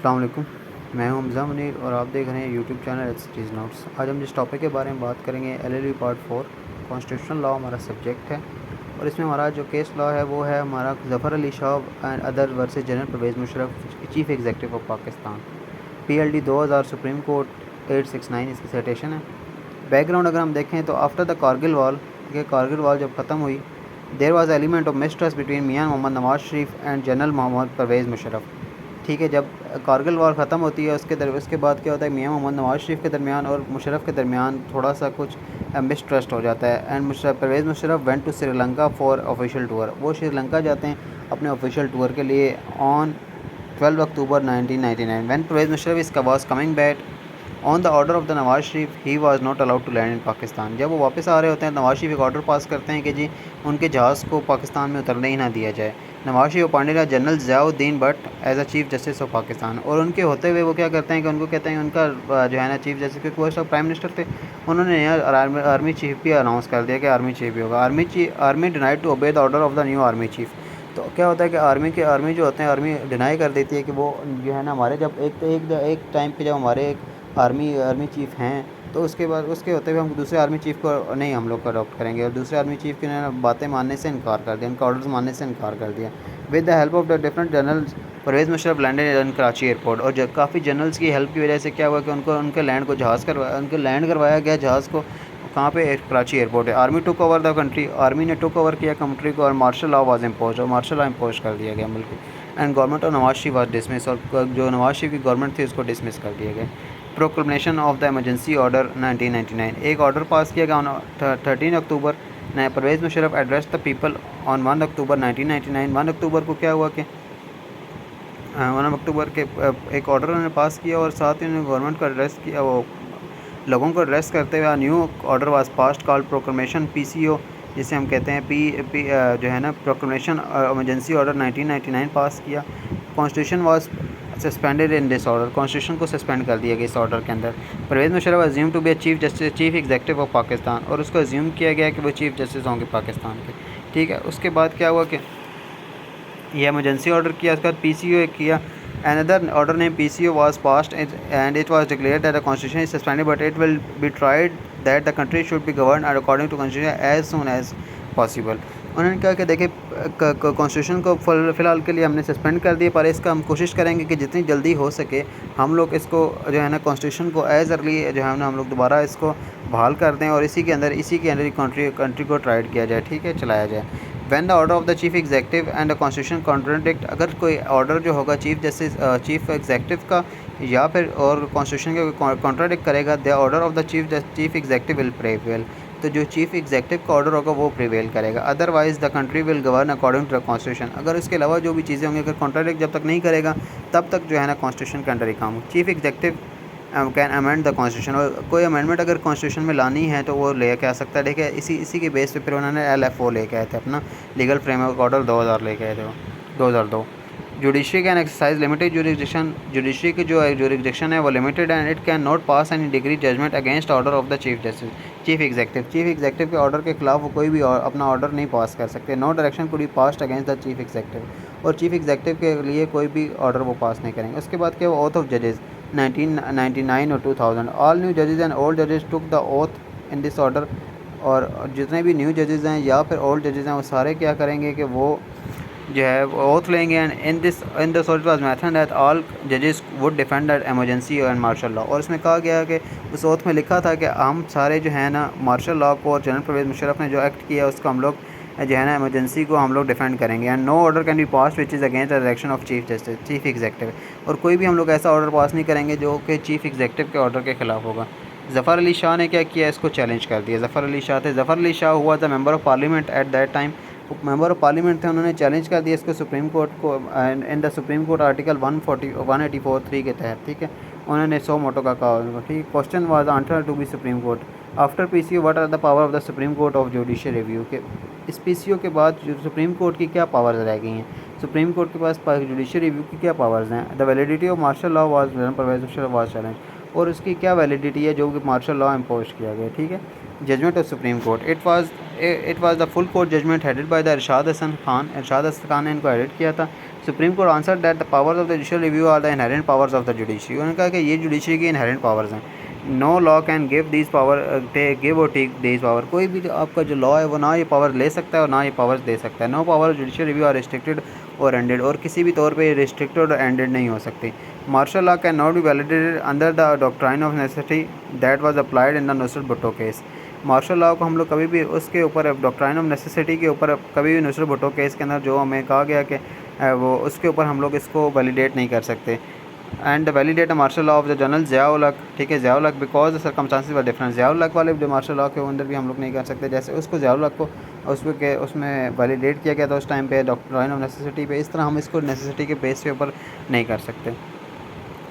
अस्सलाम वालेकुम। मैं हूं हमज़ा मुनीर और आप देख रहे हैं यूट्यूब चैनल एक्सटीज नोट्स। आज हम जिस टॉपिक के बारे में बात करेंगे एलएलबी पार्ट 4 कॉन्स्टिट्यूशनल लॉ हमारा सब्जेक्ट है और इसमें हमारा जो केस लॉ है वो है हमारा Zafar Ali Shah and other versus general Pervez Musharraf chief executive of Pakistan, PLD 2000 supreme court 869 इसकी सिटेशन है। बैकग्राउंड अगर हम देखें तो आफ्टर द कारगिल वॉर, ये कारगिल वॉर जब ख़त्म हुई, there was element of mistrust between Mian Mohammad Nawaz Sharif and general Mohammad Pervez Musharraf. ठीक है, जब कारगिल वॉर ख़त्म होती है उसके बाद क्या होता है, मियां मोहम्मद नवाज शरीफ के दरमियान और मुशर्रफ के दरमियान थोड़ा सा कुछ मिसट्रस्ट हो जाता है and Pervez Musharraf went to Sri Lanka for official tour. वो श्रीलंका जाते हैं अपने ऑफिशियल टूर के लिए on 12 October 1999 when Pervez Musharraf is was coming back on the order of the Nawaz Sharif he was not allowed to land in Pakistan. जब वो वापस आ रहे होते हैं नवाज शरीफ एक ऑर्डर पास करते हैं कि जी उनके जहाज़ को पाकिस्तान में उतरने ही ना दिया जाए। Nawaz Sharif appointed general Ziauddin Butt as a chief justice of Pakistan, और उनके होते हुए वो क्या करते हैं कि उनको कहते हैं उनका जो है ना चीफ जस्टिस, क्योंकि वो सब प्राइम मिनिस्टर थे, उन्होंने नया आर्मी चीफ भी अनाउंस कर दिया कि आर्मी चीफ भी होगा। Army denied to obey the order of the new army chief. तो क्या होता है कि आर्मी जो होते हैं, आर्मी डिनाई कर देती है कि वो जो है ना हमारे जब एक टाइम पे जब हमारे एक आर्मी चीफ़ हैं तो उसके बाद उसके होते हुए हम दूसरे आर्मी चीफ़ को नहीं हम लोग को अडॉप्ट करेंगे, और दूसरे आर्मी चीफ़ की ने बातें मानने से इनकार कर दिया, उनका ऑर्डर्स मानने से इनकार कर दिया। With the help of the different generals Pervez Musharraf landed in Karachi airport, और काफ़ी जनरल्स की हेल्प की वजह से क्या हुआ कि उनके लैंड करवाया गया जहाज़ को। कहाँ पे? कराची एयरपोर्ट है। Army took over the country, army ने टुक ओवर किया कंट्री को, और मार्शल लॉ वाज इम्पोज, और मार्शल लॉ इम्पोज कर दिया गया मुल्क। And government of Nawaz Sharif was dismiss, और जो नवाज शरीफ की गवर्नमेंट थी उसको डिसमिस कर दिया गया। Proclamation of the emergency order 1999, एक ऑर्डर पास किया गया on 13 October. Pervez Musharraf address the people on 1 October 1999। 1 अक्टूबर को क्या हुआ कि 1 अक्टूबर के एक ऑर्डर उन्होंने पास किया और साथ ही उन्होंने गवर्नमेंट को एड्रेस किया, वो लोगों को एड्रेस करते हुए new order was passed called proclamation PCO, जिसे हम कहते हैं पी जो है ना प्रोक्लमेशन इमरजेंसी ऑर्डर 1999 पास किया। Constitution was suspended in this order, constitution को सस्पेंड कर दिया गया इस ऑर्डर के अंदर। Pervez Musharraf assume to be chief executive of Pakistan, और उसको अज्यूम किया गया कि वो चीफ जस्टिस होंगे पाकिस्तान के। ठीक है, उसके बाद क्या हुआ कि यह इमरजेंसी ऑर्डर किया, उसके बाद PCO किया। Another order named PCO was passed and it was declared that the constitution is suspended, but it will be tried that the country should be governed according to constitution as soon as possible। उन्होंने कहा कि देखिए constitution को फ़िलहाल के लिए हमने suspend कर दिया, पर इसका हम कोशिश करेंगे कि जितनी जल्दी हो सके हम लोग इसको जो है ना कॉन्स्टिट्यूशन को एज़ अर्ली जो है ना हम लोग दोबारा इसको बहाल कर दें और इसी के अंदर कंट्री को ट्राइड किया जाए। ठीक है, चलाया जाए। When the order of the chief executive and the constitution contradict, अगर कोई ऑर्डर जो होगा चीफ एग्जीक्यूटिव का या फिर और कॉन्स्टिट्यूशन के कॉन्ट्राडिक्ट करेगा, the order of the chief executive will prevail, तो जो चीफ एग्जीक्यूटिव का ऑर्डर होगा वो प्रिवेल करेगा। Otherwise the country will govern according to the constitution, अगर इसके अलावा जो भी चीज़ें होंगी अगर कॉन्ट्राडिक्ट जब तक नहीं करेगा तब तक जो है ना कॉन्स्टिट्यूशन के अंडर ही काम। Chief executive can amend the constitution, और कोई अमेंडमेंट अगर कॉन्स्टिट्यूशन में लानी है तो वो लेके आ सकता है। देखिए इसी के बेस पे फिर उन्होंने LFO लेके आए थे, अपना लीगल फ्रेमवर्क ऑर्डर 2000 लेके आए थे, वो 2002। Judiciary can exercise limited jurisdiction, judiciary की जो जुरिस्डिक्शन है वो limited and it can not pass any degree judgment against order of the chief executive के ऑर्डर के खिलाफ वो कोई भी अपना ऑर्डर नहीं पास कर सकते। No direction could be passed against the chief executive, और चीफ एग्जीक्यूटिव के लिए कोई भी ऑर्डर वो पास नहीं करेंगे। उसके बाद क्या ओथ ऑफ जजेस 1999 और 2000, ऑल न्यू जजेस एंड ओल्ड जजेस took the oath in this order, और जितने भी न्यू जजेस हैं या फिर ओल्ड जजेस हैं वो सारे क्या करेंगे कि वो जो है वो ओथ लेंगे। And in this order was mentioned that all जजेस would defend that emergency and martial law, और इसमें कहा गया कि उस ओथ में लिखा था कि हम सारे जो है ना मार्शल लॉ को और जनरल परवेज़ मुशर्रफ ने जो एक्ट किया उसको हम लोग जो है ना इमरजेंसी को हम लोग डिफेंड करेंगे। And no order can be pass which is against the direction of chief executive, और कोई भी हम लोग ऐसा ऑर्डर पास नहीं करेंगे जो कि चीफ एग्जीक्यूटिव के ऑर्डर के खिलाफ होगा। ज़फ़र अली शाह ने क्या किया, इसको चैलेंज कर दिया। ज़फ़र अली शाह हुआ था member of parliament at that time, member of parliament थे, उन्होंने चैलेंज कर दिया इसको सुप्रीम कोर्ट को in the supreme court article 184(3) के तहत। ठीक है, उन्होंने 100 मोटो का कहा। ठीक, question was answer to be supreme court after PCO what are the power of the supreme court of judicial review, के इस PCO के बाद जो सुप्रीम कोर्ट की क्या पावर्स रह गई हैं, सुप्रीम कोर्ट के पास जुडिशियल रिव्यू की क्या पावर्स हैं। The validity of martial law was Pervez Musharraf was challenge, और उसकी क्या वैलिडिटी है जो कि मार्शल लॉ इम्पोज किया गया। ठीक है, judgement of Supreme Court it was it was the full court judgement headed by the Irshad Hasan Khan. Irshad Hasan Khan ने इनको एडिट किया था। Supreme Court answer that the powers of the judicial review are the inherent powers of the judiciary. उन्होंने कहा कि ये judiciary की inherent powers हैं। No law can give these power give और टेक दीज पावर। कोई भी आपका जो लॉ है वो ना ये पावर ले सकता है और ना ये पावर्स दे सकता है। No power judicial review are restricted और एंडेड, और किसी भी तौर पे रिस्ट्रिक्टेड और एंडेड नहीं हो सकती। Martial law can not be validated under the doctrine of necessity that was applied in the Nusrat Bhutto case. Martial law को हम लोग कभी भी उसके ऊपर डॉक्ट्राइन ऑफ नेसेसिटी के ऊपर कभी भी नुसरत भुट्टो केस के अंदर जो हमें कहा गया कि वो उसके ऊपर हम लोग इसको वैलिडेट नहीं कर सकते। And validate martial law of the general Zia-ul Haq, ठीक है, Zia-ul Haq because the circumstances were different. Zia-ul Haq वाले जो मार्शल लॉ के अंदर भी हम लोग नहीं कर सकते, जैसे उसको ज़िया-उल हक को उसमें वैलिडेट किया गया था उस टाइम पे डॉक्ट्राइन ऑफ नेसेसिटी पे, इस तरह हम इसको नेसेसिटी के बेस के ऊपर नहीं कर सकते।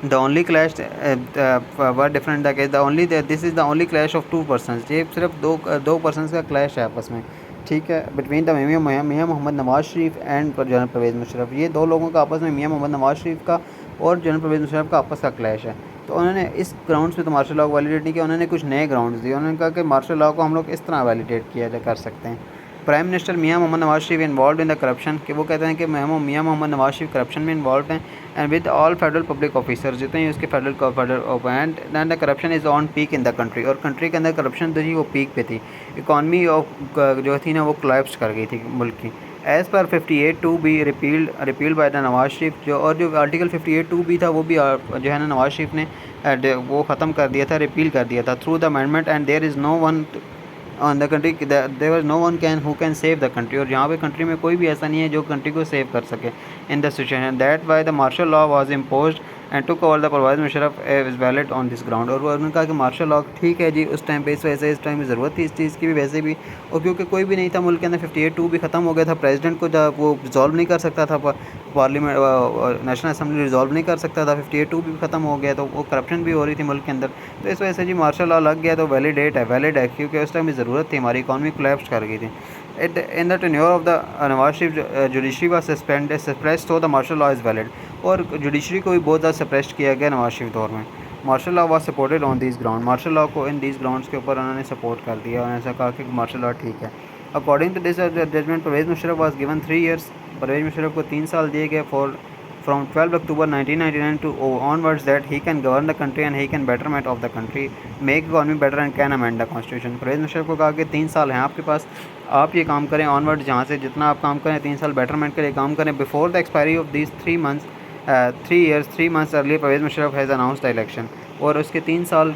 The only clash were different the case the only this is the only clash of to persons. ये सिर्फ दो पर्सनस का क्लैश है आपस में, ठीक है, बिटवीन द मियाँ मोहम्मद नवाज़ शरीफ एंड जनरल परवेज़ मुशर्रफ। ये दो लोगों का आपस में मियाँ मोहम्मद नवाज़ शरीफ का और जनरल परवेज़ मुशर्रफ का आपस का क्लैश है। तो उन्होंने इस ग्राउंड्स पे तो मार्शल लॉ को वैलिडेट नहीं किया, उन्होंने कुछ नए ग्राउंड्स दिए। उन्होंने कहा कि मार्शल लॉ को हम लोग इस तरह वैलिडेट किया कर सकते हैं। प्राइम मिनिस्टर मियाँ Mohammad Nawaz Sharif involve in the corruption, कि वो कहते हैं कि मियाँ मोहम्मद नवाज़ शरीफ करप्शन में इन्वॉल्व हैं and with all federal public officers, जितने उसके federal and the corruption is on peak in the country. और कंट्री के अंदर करप्शन थी वो पीक पे थी। इकॉनमी ऑफ जो थी ना वो कोलैप्स कर गई थी मुल्क की। As per 58(2) B repealed by the Nawaz Sharif, जो आर्टिकल 58(2) बी था वो भी जो है ना नवाज शरीफ ने वो ख़त्म कर दिया था, रिपील कर दिया था through the amendment. And there is no one on the country, there is no one who can save the country. और यहाँ पे कंट्री में कोई भी ऐसा नहीं है जो कंट्री को सेव कर सके in the situation. That why the martial law was imposed and took over the Pervez Musharraf is valid on this ground. और उन्होंने कहा कि मार्शल लॉ ठीक है जी, उस टाइम पे इस वजह से इस टाइम में ज़रूरत थी इस चीज़ की भी वैसे भी, और क्योंकि कोई भी नहीं था मुल्क के अंदर, 58(2) भी ख़त्म हो गया था। प्रेसिडेंट को जब वो रिजॉल्व नहीं कर सकता था, पार्लियामेंट नेशनल असम्बली रिजॉल्व नहीं कर सकता था, 58(2) भी ख़त्म हो गया, तो वो करप्शन भी हो रही थी मुल्क के अंदर। तो इस वजह से जी मार्शल लॉ लग गया तो वैलिड है, क्योंकि उस टाइम में ज़रूरत थी, हमारी इकॉनमी कोलैप्स कर गई थी। In the tenure of the Nawaz Sharif judiciary was suppressed, so the martial law is valid। और जुडिशरी को भी बहुत ज़्यादा सप्रेस्ट किया गया नवाज शरीफ दौर में। Martial law was supported on this ground, martial law को इन दिस ग्राउंड्स के ऊपर उन्होंने सपोर्ट कर दिया, उन्होंने ऐसा कहा कि मार्शल लॉ ठीक है। According to this judgment Pervez Musharraf was given 3 years। Pervez Musharraf को 3 साल दिए गए from 12 October 1999 to onwards that he can govern the country and he can betterment of the country, make economy better and can amend the constitution। Parvez Musharraf को कहा कि 3 साल हैं आपके पास, आप ये काम करें ऑनवर्ड, जहाँ से जितना आप काम करें 3 साल बेटरमेंट के लिए काम करें। Before the expiry of these 3 months early Pervez Musharraf has announced the election. और उसके 3 साल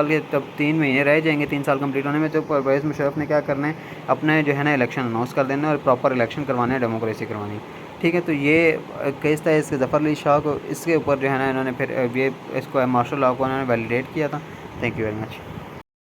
के तब 3 महीने रह जाएंगे 3 साल कंप्लीट होने में, तो परवेज़ मुशर्रफ ने क्या करना है, अपने जो है ना इलेक्शन अनाउंस कर देना और प्रॉपर इलेक्शन करवाने हैं, डेमोक्रेसी करवानी, ठीक है। तो ये केस था इसके ज़फ़र अली शाह को, इसके ऊपर जो है ना इन्होंने फिर ये इसको मार्शल लॉ को उन्होंने वैलिडेट किया था। Thank you very much.